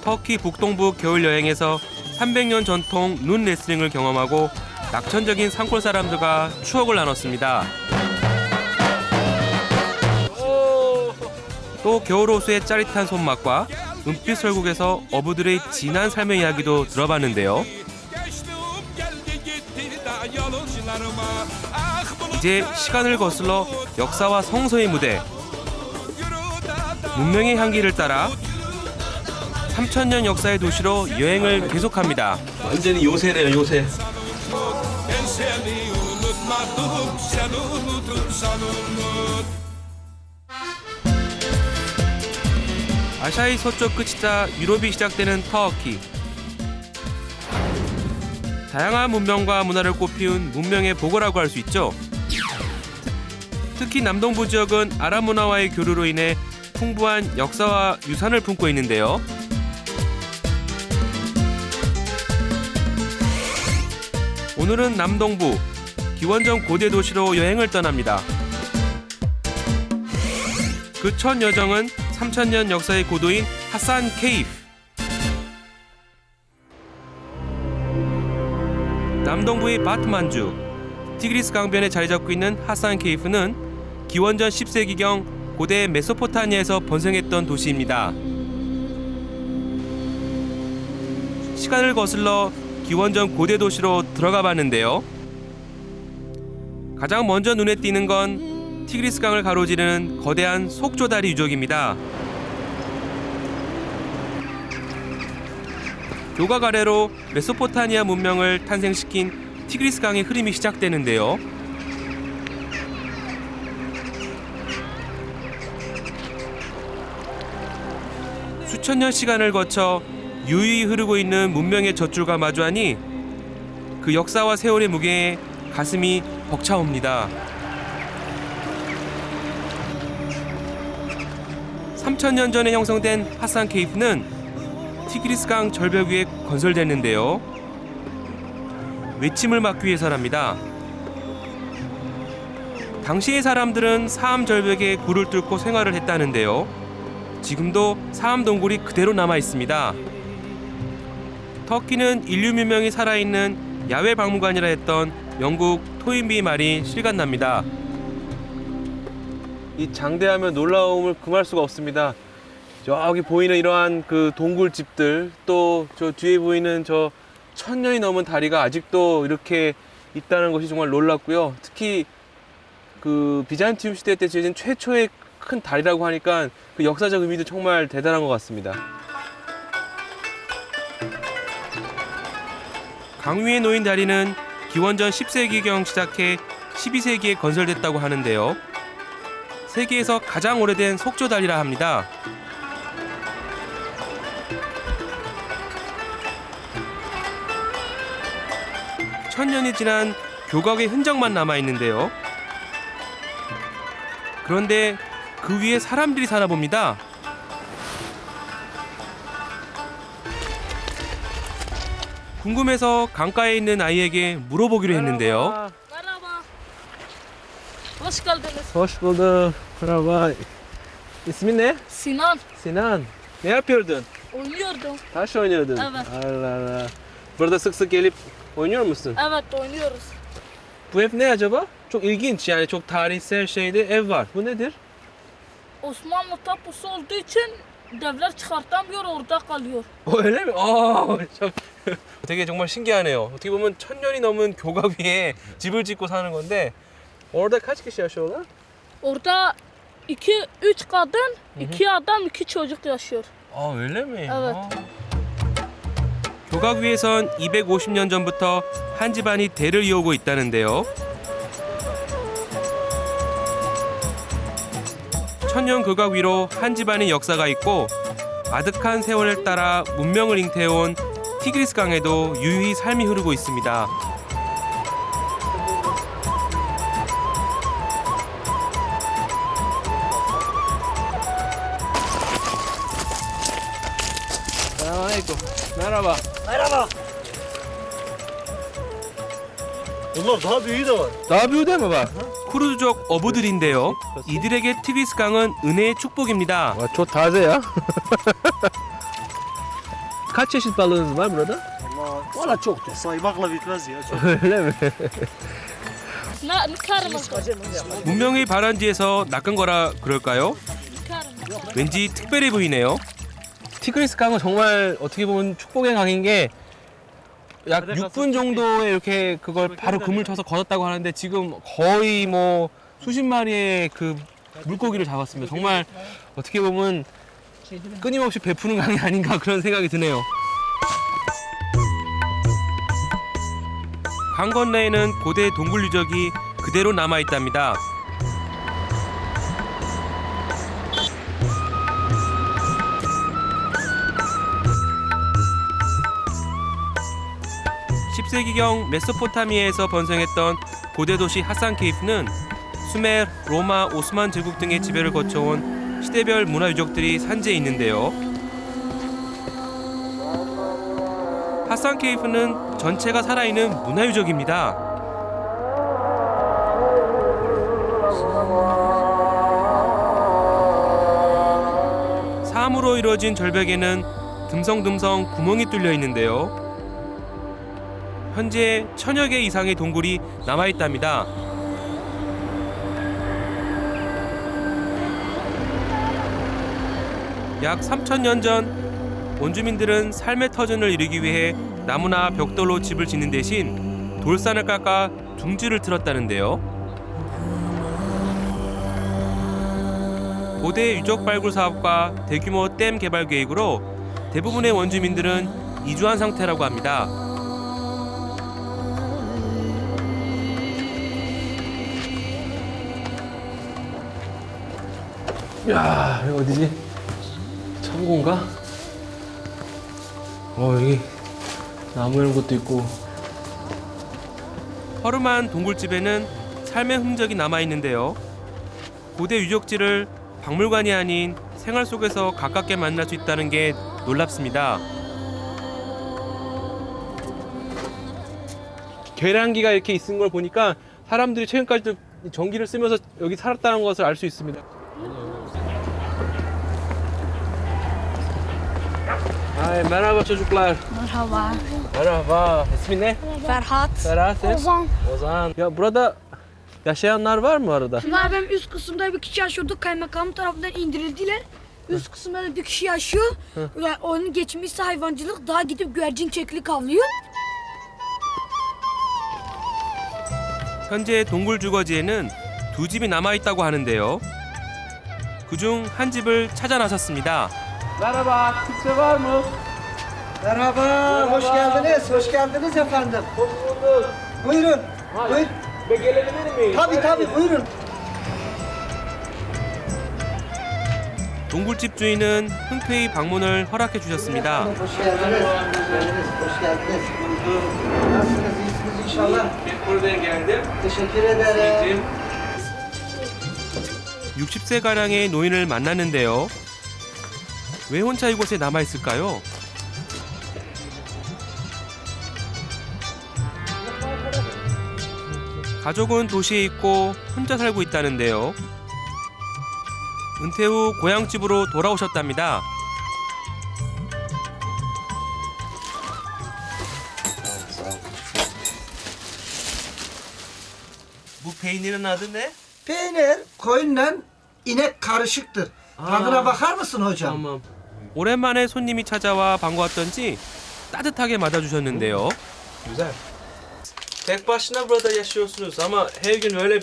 터키 북동부 겨울 여행에서 300년 전통 눈 레슬링을 경험하고 낙천적인 산골 사람들과 추억을 나눴습니다. 또 겨울 호수의 짜릿한 손맛과 은빛 설국에서 어부들의 진한 삶의 이야기도 들어봤는데요. 이제 시간을 거슬러 역사와 성서의 무대, 문명의 향기를 따라 3000년 역사의 도시로 여행을 계속합니다. 완전히 요새래요, 요새. 아시아의 서쪽 끝이자 유럽이 시작되는 터키. 다양한 문명과 문화를 꽃피운 문명의 보고라고 할 수 있죠. 특히 남동부 지역은 아랍 문화와의 교류로 인해 풍부한 역사와 유산을 품고 있는데요. 오늘은 남동부 기원전 고대 도시로 여행을 떠납니다. 그 첫 여정은 3000년 역사의 고도인 하산 케이프. 남동부의 바트만주, 티그리스 강변에 자리 잡고 있는 하산 케이프는 기원전 10세기경 고대 메소포타미아에서 번성했던 도시입니다. 시간을 거슬러 기원전 고대 도시로 들어가 봤는데요. 가장 먼저 눈에 띄는 건 티그리스 강을 가로지르는 거대한 속조다리 유적입니다. 교각 아래로 메소포타미아 문명을 탄생시킨 티그리스 강의 흐름이 시작되는데요. 수천 년 시간을 거쳐 유유히 흐르고 있는 문명의 젖줄과 마주하니 그 역사와 세월의 무게에 가슴이 벅차옵니다. 3000년 전에 형성된 하산 케이프는 티그리스 강 절벽 위에 건설됐는데요. 외침을 막기 위해서랍니다. 당시의 사람들은 사암 절벽에 굴을 뚫고 생활을 했다는데요. 지금도 사암 동굴이 그대로 남아 있습니다. 터키는 인류 문명이 살아있는 야외 박물관이라 했던 영국 토인비 말이 실감납니다. 이 장대하면 놀라움을 금할 수가 없습니다. 저기 보이는 이러한 그 동굴집들, 또 저 뒤에 보이는 저 1000년이 넘은 다리가 아직도 이렇게 있다는 것이 정말 놀랍고요. 특히 그 비잔티움 시대 때 지어진 최초의 큰 다리라고 하니까 그 역사적 의미도 정말 대단한 것 같습니다. 강 위에 놓인 다리는 기원전 10세기경 시작해 12세기에 건설됐다고 하는데요. 세계에서 가장 오래된 속조다리라 합니다. 천년이 지난 교각의 흔적만 남아 있는데요. 그런데 그 위에 사람들이 사나 봅니다. 궁금해서 강가에 있는 아이에게 물어보기로 했는데요. Hoş geldiniz. Hoş bulduk. Merhaba. İsmin ne? Sinan, Sinan. Ne yapıyordun? oynuyordum. Taş oynuyordun. Evet. Allah Allah. Burada sık sık gelip oynuyor musun? Evet, oynuyoruz. Bu ev ne acaba? Çok ilginç, yani çok tarihsel şeyde ev var. Bu nedir? Osmanlı tapusu olduğu için devler çıkartamıyor, orada kalıyor. Öyle mi? 아, 참. 되게 정말 신기하네요. 어떻게 보면 1000년이 넘은 교각 위에 집을 짓고 사는 건데 orada kaç kişi yaşıyorlar? Orada 2-3 kadın, 2 adam, 2 çocuk yaşıyor. 아, öyle mi? Evet. 교각 위에선 250년 전부터 한 집안이 대를 이어오고 있다는데요. 천년 교각 위로 한 집안의 역사가 있고 아득한 세월을 따라 문명을 잉태해온 티그리스 강에도 유유히 삶이 흐르고 있습니다. Selamünaleyküm. Merhaba. Merhaba. Bunlar daha büyüğü de var. Daha büyüğü de mi var? 쿠르드족 어부들인데요. 이들에게 티그리스 강은 은혜의 축복입니다. 와, çok taze ya. Kaç çeşit balığınız var burada? Allah Valla çok da. saymakla bitmez ya. Çok. öyle mi? نكرمك 문명의 발원지에서 낚은 거라 그럴까요? نكرمك 왠지 특별해 보이네요. 티그리스 강은 정말 어떻게 보면 축복의 강인 게 약 6분 정도에 이렇게 그걸 바로 그물 쳐서 걷었다고 하는데 지금 거의 뭐 수십 마리의 그 물고기를 잡았습니다. 정말 어떻게 보면 끊임없이 베푸는 강이 아닌가 그런 생각이 드네요. 강 건너에는 고대 동굴 유적이 그대로 남아 있답니다. (10세기경) 메소포타미아에서 번성했던 고대 도시 하산 케이프는 수메르, 로마, 오스만 제국 등의 지배를 거쳐온 시대별 문화 유적들이 산재해 있는데요. 하산 케이프는 전체가 살아있는 문화 유적입니다. 사암으로 이루어진 절벽에는 듬성듬성 구멍이 뚫려 있는데요. 현재 1000여 개 이상의 동굴이 남아 있답니다. 약 3000년 전 원주민들은 삶의 터전을 이루기 위해 나무나 벽돌로 집을 짓는 대신 돌산을 깎아 둥지를 틀었다는데요. 고대 유적 발굴 사업과 대규모 댐 개발 계획으로 대부분의 원주민들은 이주한 상태라고 합니다. 야, 여기 어디지? 창고인가? 여기 나무 이런 것도 있고. 허름한 동굴집에는 삶의 흔적이 남아 있는데요. 고대 유적지를 박물관이 아닌 생활 속에서 가깝게 만날 수 있다는 게 놀랍습니다. 계량기가 이렇게 있는 걸 보니까 사람들이 최근까지도 전기를 쓰면서 여기 살았다는 것을 알 수 있습니다. Ay, merhaba çocuklar. Merhaba. Merhaba. İsmin ne? Ferhat. Ferhat. Ozan. Ozan. Ya burada yaşayanlar var mı arada? Bunlar benim üst kısımda bir kişi yaşıyordu. Kaymakam tarafından indirildiler. Üst kısımda da bir kişi yaşıyor. Yani onun geçmişi hayvancılık. Daha gidip güvercin keklik avlıyor. 현재 동굴 주거지에는 두 집이 남아 있다고 하는데요. 그중 한 집을 찾아 나섰습니다. Merhaba, kimse var mı? Merhaba, hoş geldiniz, hoş geldiniz efendim. Hoş bulduk. Buyurun, buyur. Gelebilir miyim? Tabii, buyurun. 동굴집 주인은 흔쾌히 방문을 허락해 주셨습니다. Hoş geldiniz, hoş geldiniz. Nasılsınız, iyisiniz inşallah. Buradan geldim. Teşekkür ederim. 60세가량의 노인을 만났는데요. 왜 혼자 이곳에 남아 있을까요? 가족은 도시에 있고 혼자 살고 있다는데요. 은퇴 후 고향집으로 돌아오셨답니다. Bu peynirin adı ne? Peynir, koyunla inek karışıktır. Tadına bakar mısın hocam? tamam. 오랜만에 손님이 찾아와 반가웠던지 따뜻하게 맞아주셨는데요. Güzel. Tek başına burada yaşıyorsunuz ama her gün öyle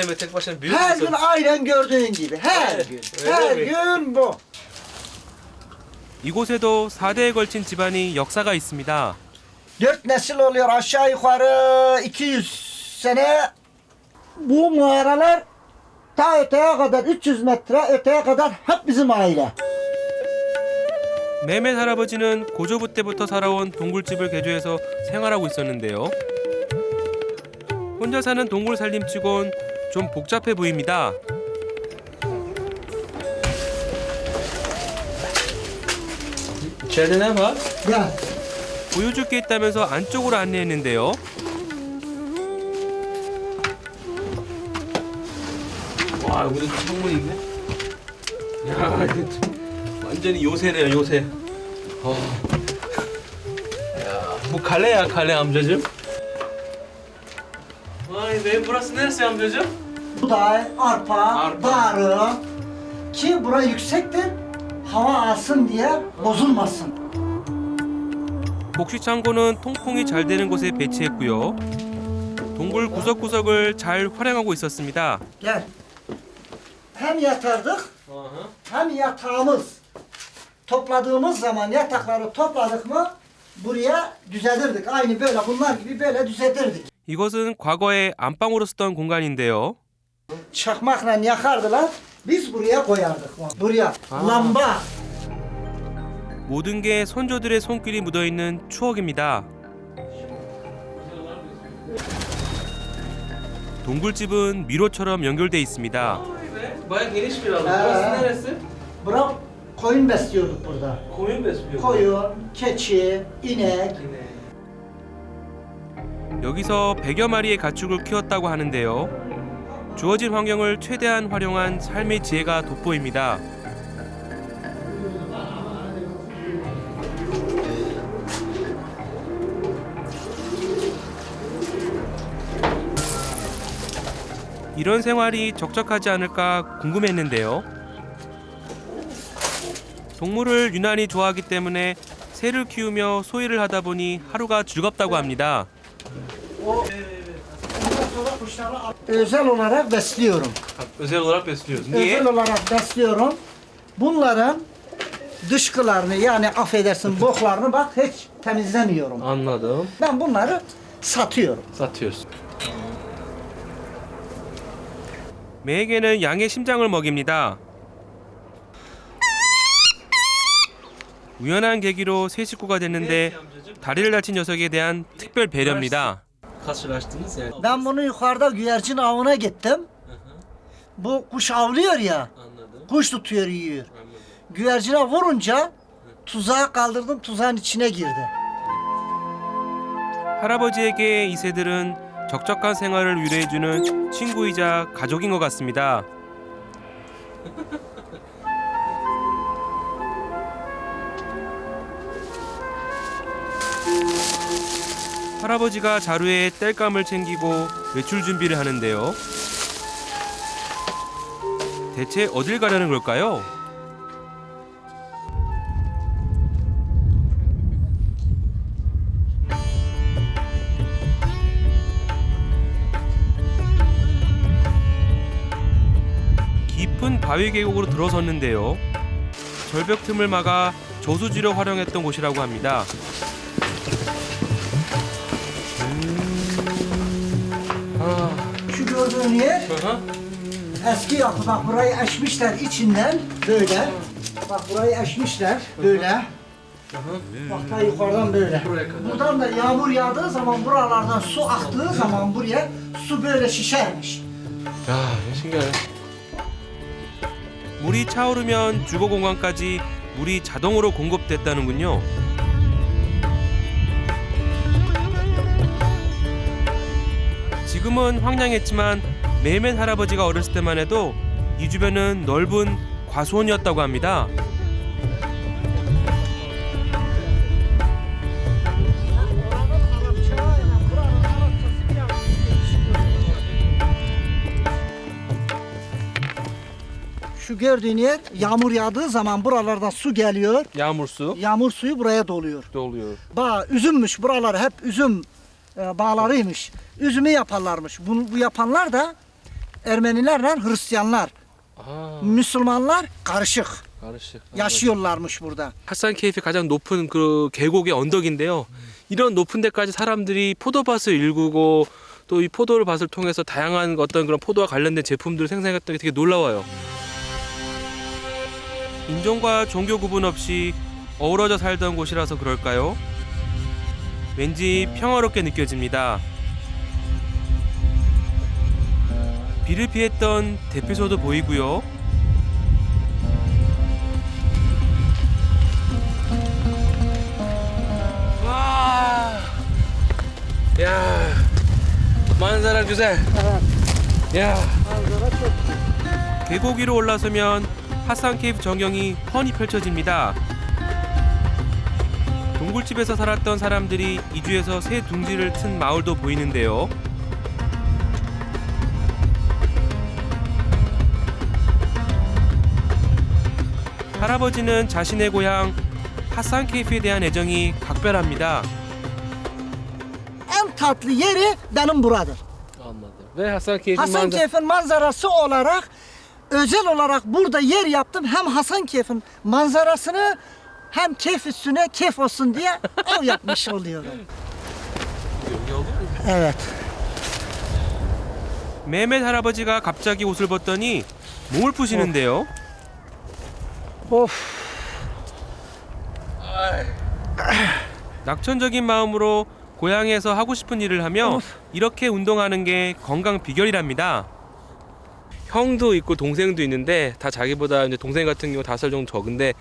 mi tek başına büyük Her müsün? gün aynen gördüğün gibi. Her Evet, gün. öyle Her mi? gün bu. 이곳에도 4대에 걸친 집안이 역사가 있습니다. 4 nesil oluyor aşağı yukarı 200 sene. Bu mağaralar ta öteye kadar 300 metre öteye kadar hep bizim aile. 메멧 할아버지는 고조부 때부터 살아온 동굴집을 개조해서 생활하고 있었는데요. 혼자 사는 동굴 살림치곤 좀 복잡해 보입니다. İçeride ne var? Gel. 보여줄 게 있다면서 안쪽으로 안내했는데요. 와 여기도 창문이 있네. 야 이거 완전히 요새네요 요새. Bu kale ya, kale amcacığım. Vay be, burası neresi amcacığım? Buğday, arpa, darı ki bura yüksektir. Hava alsın diye bozulmasın. 복식창고는 통풍이 잘 되는 곳에 배치했고요. 동굴 구석구석을 잘 활용하고 있었습니다. Gel. Hem yatardık hem yatağımız. Topladığımız zaman yatakları topladık mı buraya düzeltirdik. Aynı böyle bunlar gibi böyle düzeltirdik. 이것은 과거에 안방으로 쓰던 공간인데요. Çakmakla yakardılar. Biz buraya koyardık. Buraya lamba. 모든 게 선조들의 손길이 묻어있는 추억입니다. 동굴집은 미로처럼 연결돼 있습니다. Bayağı geniş bir alan. Burası Burası neresi? Bura koyun besliyorduk burada. Koyun besliyor. Koyun, keçi, inek. 여기서 100여 마리의 가축을 키웠다고 하는데요. 주어진 환경을 최대한 활용한 삶의 지혜가 돋보입니다. 이런 생활이 적적하지 않을까 궁금했는데요. 동물을 유난히 좋아하기 때문에 새를 키우며 소일을 하다 보니 하루가 즐겁다고 합니다. Özel olarak besliyorum. Özel olarak besliyoruz. Niye? Özel olarak besliyorum. Bunların dışkılarını yani affedersin boklarını bak hiç temizlemiyorum. Anladım. Ben bunları satıyorum. Satıyorsun. 매에게는 양의 심장을 먹입니다. 우연한 계기로 새 식구가 됐는데 다리를 다친 녀석에 대한 특별 배려입니다. Karşılaştınız yani. Ben bunu yukarıda güvercin avına gittim. Bu kuş avlıyor ya. Anladım. Kuş tutuyor yiyor. Güvercine vurunca tuzağa kaldırdım tuzağın içine girdi. 할아버지에게 이 새들은 적적한 생활을 위로해주는 친구이자 가족인 것 같습니다. 할아버지가 자루에 땔감을 챙기고 외출 준비를 하는데요. 대체 어딜 가려는 걸까요? 깊은 바위 계곡으로 들어섰는데요. 절벽 틈을 막아 저수지로 활용했던 곳이라고 합니다. Şu gördüğün yer eski yapı. Bak burayı açmışlar içinden böyle. Bak burayı açmışlar böyle. Bak da yukarıdan böyle. Buradan da yağmur yağdığı zaman buralardan su aktığı zaman buraya su böyle şişermiş. 야, 신기하네. 물이 차오르면 주거 공간까지 물이 자동으로 공급됐다는군요. 지금은 황량했지만 메이맨 할아버지가 어렸을 때만 해도 이 주변은 넓은 과수원이었다고 합니다. Şu gördüğün yer yağmur yağdığı zaman buralardan su geliyor. Yağmur su Yağmur suyu buraya doluyor. doluyor. Üzümmüş buralar hep üzüm bağlarıymış. Üzümü yaparlarmış. Bu yapanlar da Ermenilerle Hristiyanlar. 아, Müslümanlar karışık karışık. yaşıyorlarmış burada. 하산케이프의 가장 높은 그 계곡의 언덕인데요. 이런 높은 데까지 사람들이 포도밭을 일구고 또 이 포도밭을 통해서 다양한 어떤 그런 포도와 관련된 제품들을 생산했던 게 되게 놀라워요. 인종과 종교 구분 없이 어우러져 살던 곳이라서 그럴까요? 왠지 평화롭게 느껴집니다. 비를 피했던 대피소도 보이고요. 와, 야, 만사라 güzel. 야, 계곡 위로 올라서면 하산 케이프 전경이 훤히 펼쳐집니다. 동굴집에서 살았던 사람들이 이주해서 새 둥지를 튼 마을도 보이는데요. 할아버지는 자신의 고향 하산 케이프에 대한 애정이 각별합니다. En tatlı yeri benim buradır. Anladım. Ve Hasankeyf'in Hasankeyf'in manzarası olarak özel olarak burada yer yaptım. Hem Hasankeyf'in manzarasını hem keyif üstüne keyif olsun diye ev yapmış oluyorum. Evet. 메멧 할아버지가 갑자기 옷을 벗더니 몸을 푸시는데요. Of. 낙천적인 마음으로 고향에서 하고 싶은 일을 하며 이렇게 운동하는 게 건강 비결이랍니다. 형도 있고 동생도 있는데 다 자기보다 이제 동생 같은 경우 5살 정도 적은데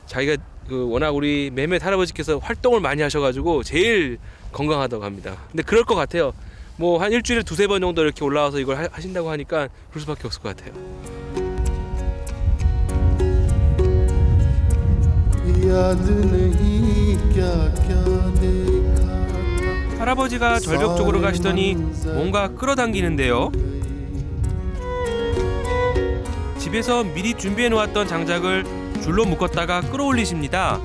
자기가 워낙 우리 메멧 할아버지께서 활동을 많이 하셔가지고 제일 건강하다고 합니다. 근데 그럴 것 같아요. 뭐 한 일주일에 2-3번 정도 이렇게 올라와서 이걸 하신다고 하니까 그럴 수밖에 없을 것 같아요. 할아버지가 절벽 쪽으로 가시더니 뭔가 끌어당기는데요. 집에서 미리 준비해 놓았던 장작을 줄로 묶었다가 끌어올리십니다.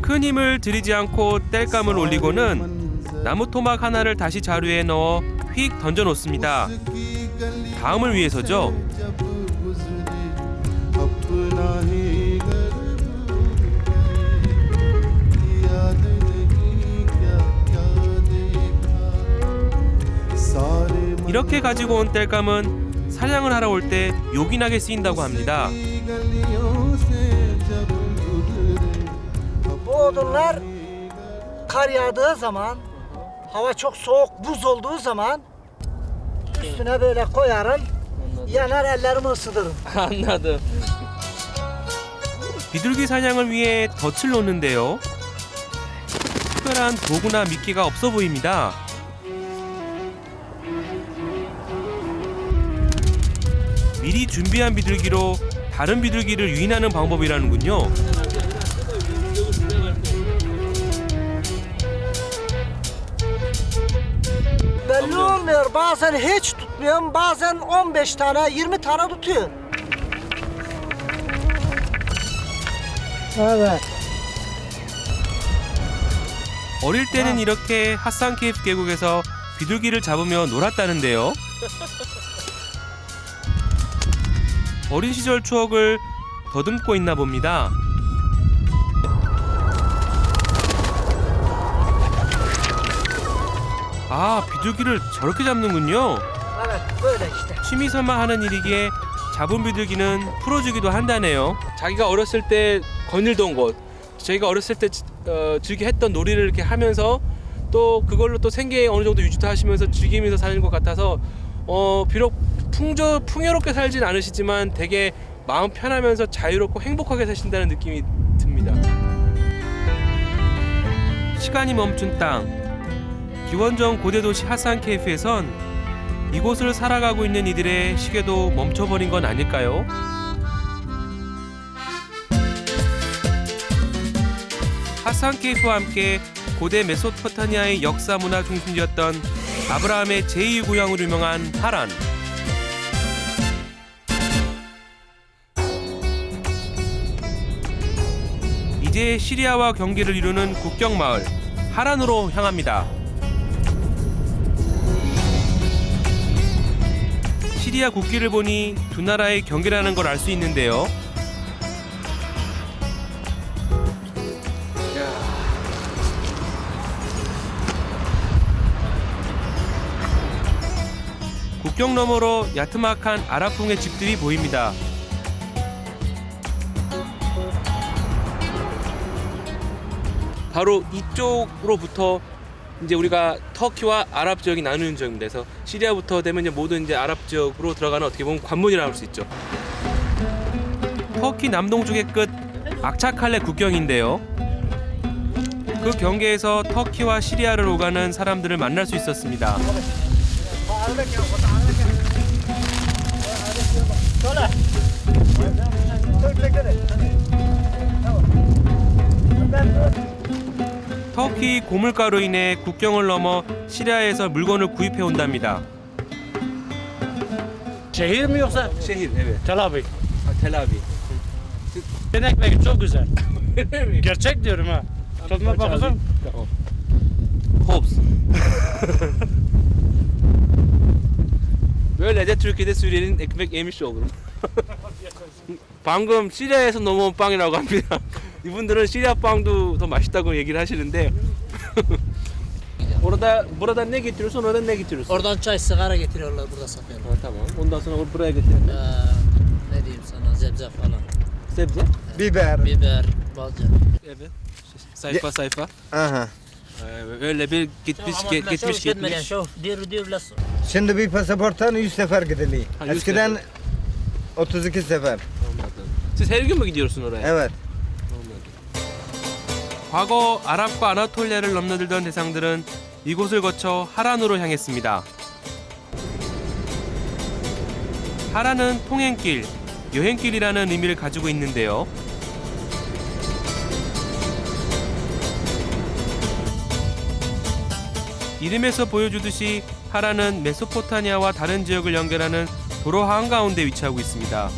큰 힘을 들이지 않고 땔감을 올리고는 나무 토막 하나를 다시 자루에 넣어 휙 던져 놓습니다. 다음을 위해서죠. 이렇게 가지고 온 땔감은 사냥을 하러 올 때 요긴하게 쓰인다고 합니다. Bu odunlar kar yağdığı zaman, hava çok soğuk, buz olduğu zaman üstüne böyle koyarım, yanar ellerimi ısıtırım. 안나도. 비둘기 사냥을 위해 덫을 놓는데요. 특별한 도구나 미끼가 없어 보입니다. 미리 준비한 비둘기로 다른 비둘기를 유인하는 방법이라는군요. Belli olmuyor, bazen hiç tutmuyorum, bazen 15 tane, 20 tane tutuyor. Evet. 어릴 때는 이렇게 하산케이프 계곡에서 비둘기를 잡으며 놀았다는데요. 어린 시절 추억을 더듬고 있나 봅니다. 아, 비둘기를 저렇게 잡는군요. Evet, böyle işte. 취미 삼아 하는 일이기에 잡은 비둘기는 풀어주기도 한다네요. 자기가 어렸을 때 거닐던 곳, 저희가 어렸을 때 즐겨 했던 놀이를 이렇게 하면서 또 그걸로 또 생계 어느 정도 유지도 하시면서 즐기면서 사는 것 같아서 비록 풍요롭게 살진 않으시지만 되게 마음 편하면서 자유롭고 행복하게 사신다는 느낌이 듭니다. 시간이 멈춘 땅. 기원전 고대 도시 하산케이프에선 이곳을 살아가고 있는 이들의 시계도 멈춰버린 건 아닐까요? 하산케이프와 함께 고대 메소포타미아의 역사 문화 중심지였던 아브라함의 제2 고향으로 유명한 하란. 이제 시리아와 경계를 이루는 국경 마을 하란으로 향합니다. 시리아 국기를 보니 두 나라의 경계라는 걸 알 수 있는데요. 국경 너머로 야트막한 아랍풍의 집들이 보입니다. 바로 이쪽으로부터 이제 우리가 터키와 아랍 지역이 나누는 지역입니다. 그래서 시리아부터 되면 이제 모든 이제 아랍 지역으로 들어가는 어떻게 보면 관문이라고 할 수 있죠. 터키 남동쪽의 끝 악차칼레 국경인데요. 그 경계에서 터키와 시리아를 오가는 사람들을 만날 수 있었습니다. Şöyle. 터키 고물가로 인해 국경을 넘어 시리아에서 물건을 구입해 온답니다. Şehir mi yoksa Şehir, evet. Tel Aviv? Tel Aviv. Senin ekmeğin çok güzel. Gerçek diyorum ha. Tadına bakılsın. Hobbs. Böylece Türkiye'de Suriyeli'nin ekmek yemiş olurum. 방금 시리아에서 넘어온 빵이라고 합니다. 이분들은 시리아 빵도 더 맛있다고 얘기를 하시는데 burada ne getiriyorsun, oradan ne getiriyorsun? Oradan çay, sigara getiriyorlar, burada satıyorlar. Ha, tamam. Ondan sonra buraya getiriyorlar. Ne diyeyim sana, zebze falan. Sebze. Biber. Biber, balca. Evet. Sayfa sayfa. Aha. Öyle bir gitmiş. Şov, diyor lasın. Şimdi bir pasaporttan 100 sefer gidiliyor. Ha, 100 Eskiden 32 sefer. Anladım. Siz her gün mü gidiyorsun oraya? Evet. 과거 아랍과 아나톨리아를 넘나들던 대상들은 이곳을 거쳐 하란으로 향했습니다. 하란은 통행길, 여행길이라는 의미를 가지고 있는데요. 이름에서 보여주듯이 하란은 메소포타미아와 다른 지역을 연결하는 도로 한가운데 위치하고 있습니다.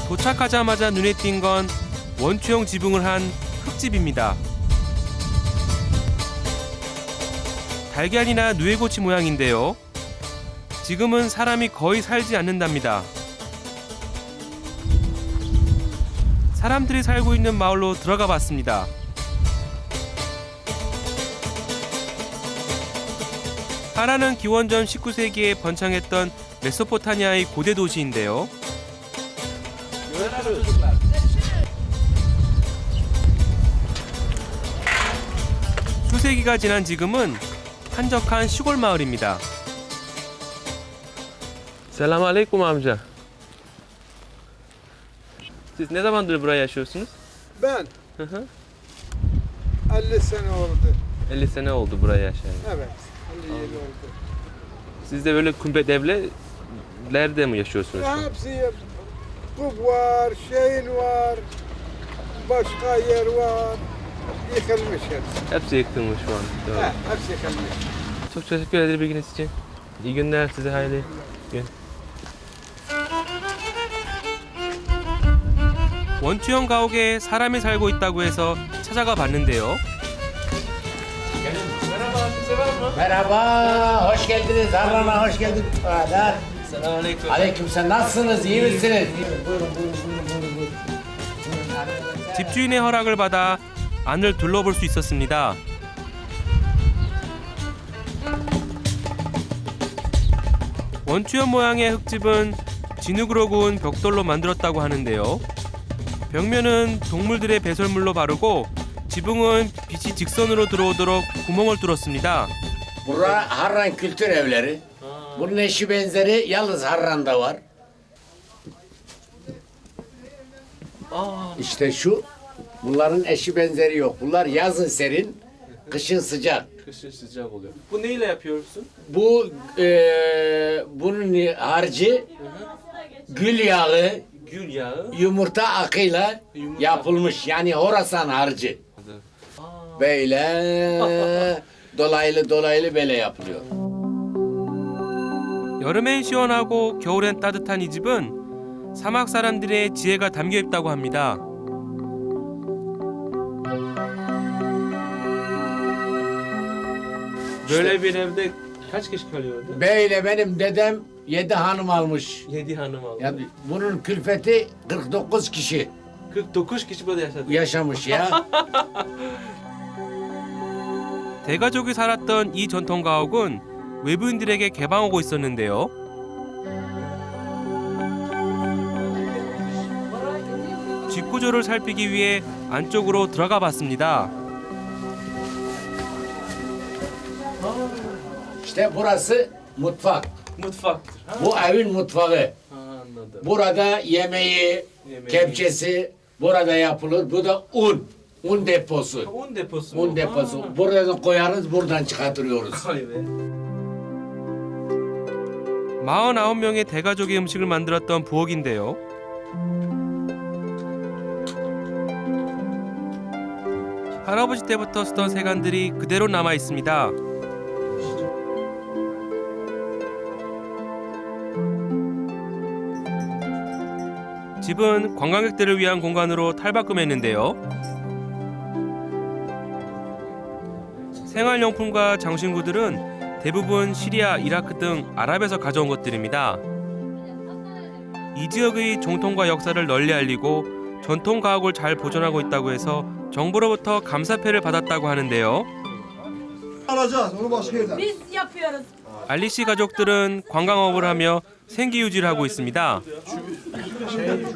도착하자마자 눈에 띈 건 원추형 지붕을 한 흙집입니다. 달걀이나 누에고치 모양인데요. 지금은 사람이 거의 살지 않는답니다. 사람들이 살고 있는 마을로 들어가 봤습니다. 하란은 기원전 19세기에 번창했던 메소포타미아의 고대 도시인데요. 수세기가 지난 지금은 한적한 시골 마을입니다. Selamünaleyküm amca. Siz ne zamandır buraya yaşıyorsunuz? Ben Hı hı. 50 sene oldu. 50 sene oldu buraya yaşayalı. Evet. 50 yıl oldu. Siz de böyle kumbe devlelerde mi yaşıyorsunuz? Hepsi kub var, şeyin var, başka yer var. Yıkılmış hepsi. Hepsi yıkılmış şu an. Doğru. Hepsi yıkılmış. Çok teşekkür ederim bilginiz için. İyi günler size, hayırlı gün. 원투형 가옥에 사람이 살고 있다고 해서 찾아가 봤는데요. Merhaba, hoş geldiniz. Harran'a hoş geldin. Selamünaleyküm. Aleykümselam. Nasılsınız? İyi misiniz? 집주인의 허락을 받아 안을 둘러볼 수 있었습니다. 원투형 모양의 흙집은 진흙으로 구운 벽돌로 만들었다고 하는데요. 벽면은 동물들의 배설물로 바르고 지붕은 빛이 직선으로 들어오도록 구멍을 뚫었습니다. Bura Harran Kültür Evleri. Bunun eşi benzeri yalnız Harran'da var. İşte şu. Bunların eşi benzeri yok. Bunlar yazın serin, kışın sıcak. Kışın sıcak oluyor. Bu neyle yapıyorsun? Bu bunun harcı gül yağı, Gül yağı. yumurta akıyla yapılmış. Yani Horasan harcı. Böyle dolaylı böyle yapılıyor. 여름엔 시원하고 겨울엔 따뜻한 이 집은 사막 사람들의 지혜가 담겨 있다고 합니다. Böyle bir evde kaç kişi kalıyordu? Böyle benim dedem 7 hanım almış. 7 hanım aldı. Yani bunun külfeti 49 kişi 49 kişi burada yaşadı. yaşamış ya. 대가족이 살았던 이 전통 가옥은 외부인들에게 개방하고 있었는데요. 집 구조를 살피기 위해 안쪽으로 들어가 봤습니다. İşte burası mutfak. Mutfaktır. Ha, Bu evin mutfağı. anladım. Burada yemeği, kepçesi burada yapılır. Bu da un. Un deposu. 온 데포스. Un deposu. Buradan koyarız, buradan çıkartıyoruz. 49명의 대가족의 음식을 만들었던 부엌인데요. 할아버지 때부터 쓰던 세간들이 그대로 남아 있습니다. 집은 관광객들을 위한 공간으로 탈바꿈했는데요. 생활용품과 장신구들은 대부분 시리아, 이라크 등 아랍에서 가져온 것들입니다. 이 지역의 정통과 역사를 널리 알리고 전통 가옥을 잘 보존하고 있다고 해서 정부로부터 감사패를 받았다고 하는데요. Biz yapıyoruz. 알리 씨 가족들은 관광업을 하며 생계 유지를 하고 있습니다.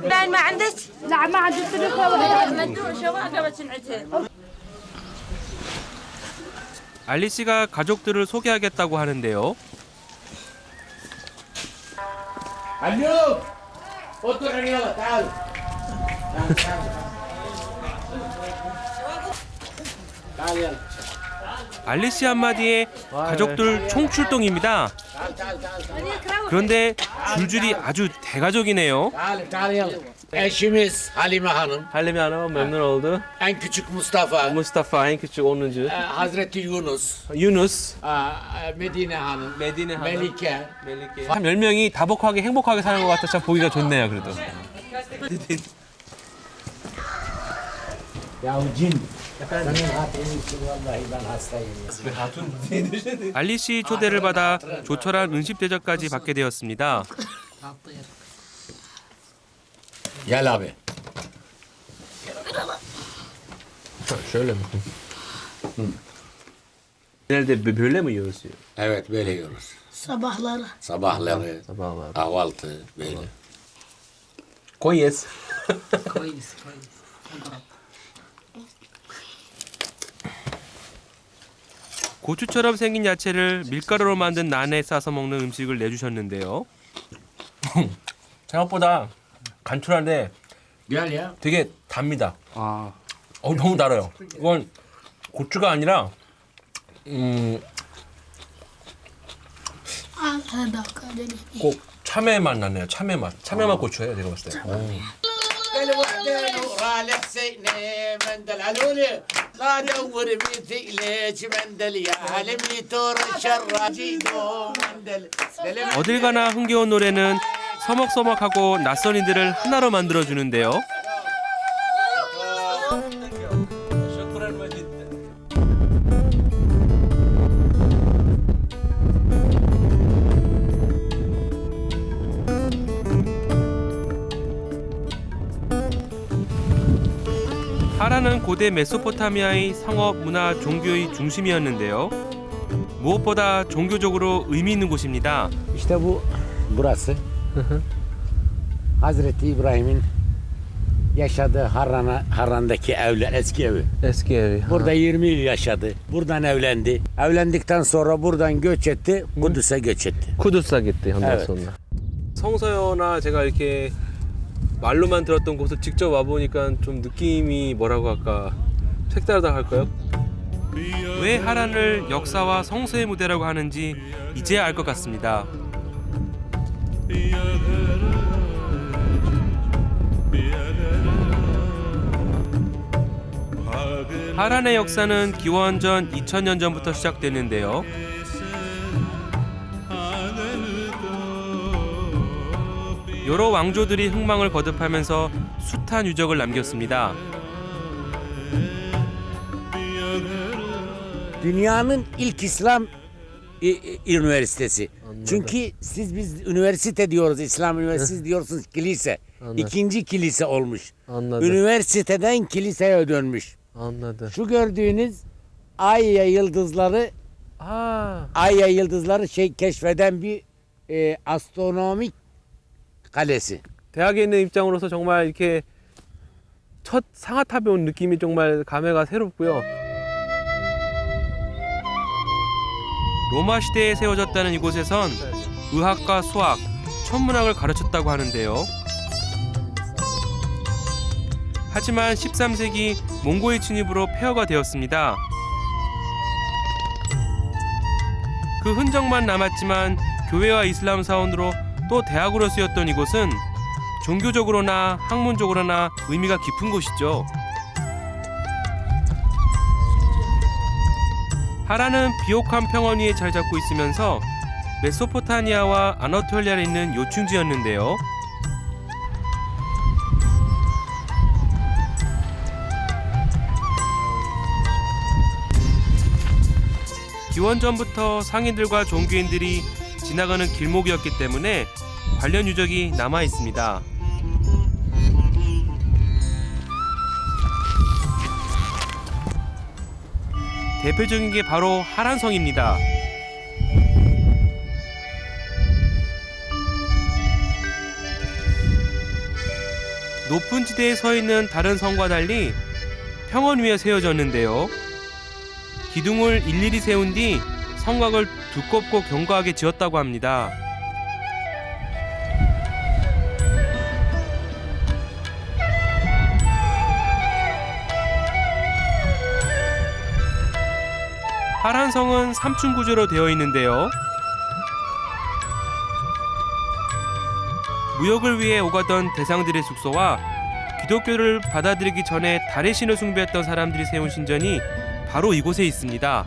Ben ما عندك لا ما عندي 알리 씨가 가족들을 소개하겠다고 하는데요. Alo. Oturun yola. Tal. Tal. 알리 씨 한마디에 가족들 총출동입니다. 그런데 줄줄이 아주 대가족이네요. Tal. Eşimiz Halime Hanım. 할림이 하나 memnun oldu. En küçük Mustafa. Mustafa en küçük 10. Hazreti Yunus. Yunus. Medine Hanım. 메디네 하나. Melike. 한 10명이 다복하게 행복하게 사는 것 같아 참 보기가 좋네요 그래도. Ya cin. Senin hatırın için vallahi ben hastayım. 알리 씨 초대를 받아 조촐한 은식 대접까지 받게 되었습니다. Gel abi. Şöyle mi? Genelde böyle mi yiyoruz? Evet böyle yiyoruz. Sabahları. Sabahları, Sabahlar. kahvaltı böyle. Koyes. 고추처럼 생긴 야채를 밀가루로 만든 난에 싸서 먹는 음식을 내주셨는데요. 생각보다 간편한데 Gel ya. 되게 답니다. 너무 달아요. 이건 고추가 아니라 꼭 참외 맛 나네요. 참외 맛. 참외 맛 고추예요. 제가 봤을 때. Gel وحدين ورالح سيني مندل علولي لا دور بيتقليش مندل يا عالمي تور الشراجيدو مندل 어딜 가나 흥겨운 노래는 서먹서먹하고 낯선이들을 하나로 만들어주는데요. 하라는 고대 메소포타미아의 상업, 문화, 종교의 중심이었는데요. 무엇보다 종교적으로 의미 있는 곳입니다. İşte burası. Hazreti İbrahim'in yaşadığı Harran'daki evler, eski evi. Eski evi. Burada 20 yıl yaşadı. Buradan evlendi. Evlendikten sonra buradan göç etti. Kudüs'e göç etti. 쿠두스가 gitti ondan Evet. sonra. 성서여나 제가 이렇게 말로만 들었던 곳을 직접 와보니까 좀 느낌이 뭐라고 할까 색다르다 할까요? 왜 하란을 역사와 성서의 무대라고 하는지 이제야 알 것 같습니다. 하란의 역사는 기원전 2000년 전부터 시작됐는데요. 여러 왕조들이 흥망을 거듭하면서 숱한 유적을 남겼습니다. Dünyanın ilk İslam üniversitesi. Çünkü biz üniversite diyoruz, İslam üniversitesi diyorsunuz kilise. Anladım. İkinci kilise olmuş. Anladım. Üniversiteden kiliseye dönmüş. Anladım. Şu gördüğünüz Ayya yıldızları, Ayya yıldızları keşfeden bir astronomik kalesi. 대학에 있는 입장으로서 정말 이렇게 첫 상아탑에 온 느낌이 정말 감회가 새롭고요. 로마 시대에 세워졌다는 이곳에선 의학과 수학, 천문학을 가르쳤다고 하는데요. 하지만 13세기 몽고의 침입으로 폐허가 되었습니다. 그 흔적만 남았지만 교회와 이슬람 사원으로 또 대학으로 쓰였던 이곳은 종교적으로나 학문적으로나 의미가 깊은 곳이죠. 하라는 비옥한 평원 위에 잘 잡고 있으면서 메소포타미아와 아나톨리아에 있는 요충지였는데요. 기원전부터 상인들과 종교인들이 지나가는 길목이었기 때문에 관련 유적이 남아 있습니다. 대표적인 게 바로 하란성입니다. 높은 지대에 서 있는 다른 성과 달리 평원 위에 세워졌는데요. 기둥을 일일이 세운 뒤 성곽을 두껍고 견고하게 지었다고 합니다. 하란성은 3층 구조로 되어 있는데요. 무역을 위해 오가던 대상들의 숙소와 기독교를 받아들이기 전에 달의 신을 숭배했던 사람들이 세운 신전이 바로 이곳에 있습니다.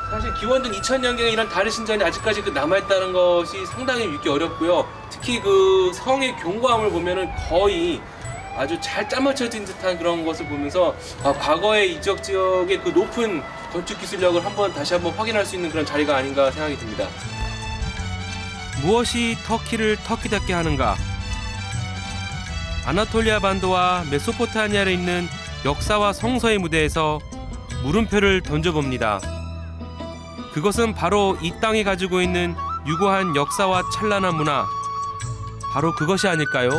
사실 기원전 2000년경에 이런 달의 신전이 아직까지 남아있다는 것이 상당히 믿기 어렵고요. 특히 그 성의 견고함을 보면은 거의 아주 잘 짜맞춰진 듯한 그런 것을 보면서 과거의 이적 지역의 그 높은 건축 기술력을 다시 한번 확인할 수 있는 그런 자리가 아닌가 생각이 듭니다. 무엇이 터키를 터키답게 하는가? 아나톨리아 반도와 메소포타미아에 있는 역사와 성서의 무대에서 물음표를 던져봅니다. 그것은 바로 이 땅이 가지고 있는 유구한 역사와 찬란한 문화, 바로 그것이 아닐까요?